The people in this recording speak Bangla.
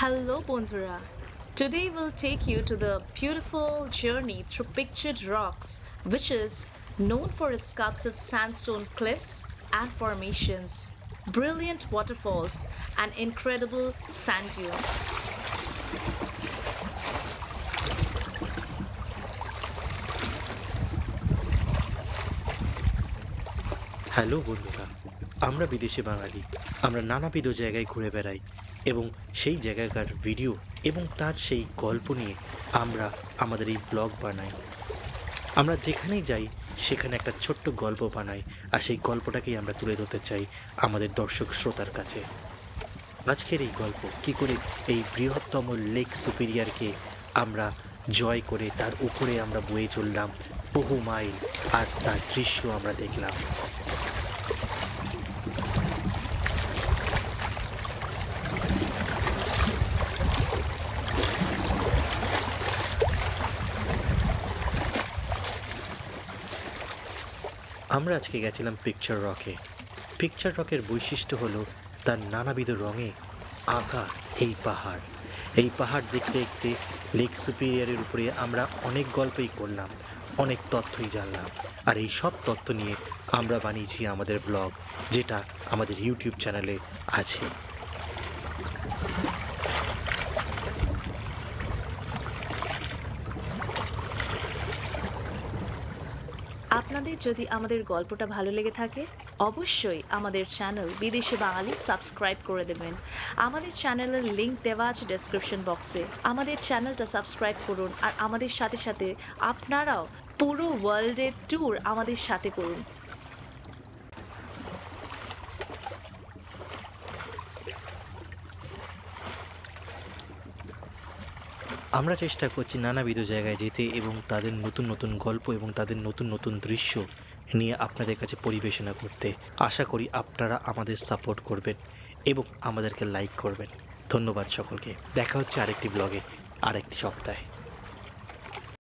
Hello, Bondura. Today we'll take you to the beautiful journey through pictured rocks, which is known for its sculpted sandstone cliffs and formations, brilliant waterfalls, and incredible sand dunes. Hello বন্ধুরা, আমরা বিদেশে বাঙালি। আমরা নানাবিধ জায়গায় ঘুরে বেড়াই এবং সেই জায়গাকার ভিডিও এবং তার সেই গল্প নিয়ে আমরা আমাদের এই ব্লগ বানাই। আমরা যেখানেই যাই সেখানে একটা ছোট্ট গল্প বানাই, আর সেই গল্পটাকেই আমরা তুলে ধরতে চাই আমাদের দর্শক শ্রোতার কাছে। আজকের এই গল্প কি করে এই বৃহত্তম লেক সুপিরিয়রকে আমরা জয় করে তার উপরে আমরা বয়ে চললাম বহু মাইল, আর তার দৃশ্য আমরা দেখলাম। আমরা আজকে গেছিলাম পিকচার রকে। পিকচার রকের বৈশিষ্ট্য হলো তার নানাবিধ রঙে আঁকা এই পাহাড়। এই পাহাড় দেখতে দেখতে লেক সুপিরিয়রের উপরে আমরা অনেক গল্পই করলাম, অনেক তথ্যই জানলাম, আর এই সব তথ্য নিয়ে আমরা বানিয়েছি আমাদের ব্লগ, যেটা আমাদের ইউটিউব চ্যানেলে আছে। আপনাদের যদি আমাদের গল্পটা ভালো লেগে থাকে, অবশ্যই আমাদের চ্যানেল বিদেশি বাঙালি সাবস্ক্রাইব করে দেবেন। আমাদের চ্যানেলের লিংক দেওয়া আছে ডেসক্রিপশন বক্সে। আমাদের চ্যানেলটা সাবস্ক্রাইব করুন, আর আমাদের সাথে সাথে আপনারাও পুরো ওয়ার্ল্ডের ট্যুর আমাদের সাথে করুন। আমরা চেষ্টা করছি নানাবিধ জায়গায় যেতে এবং তাদের নতুন নতুন গল্প এবং তাদের নতুন নতুন দৃশ্য নিয়ে আপনাদের কাছে পরিবেশনা করতে। আশা করি আপনারা আমাদের সাপোর্ট করবেন এবং আমাদেরকে লাইক করবেন। ধন্যবাদ সকলকে। দেখা হচ্ছে আরেকটি ব্লগে আরেকটি সপ্তাহে।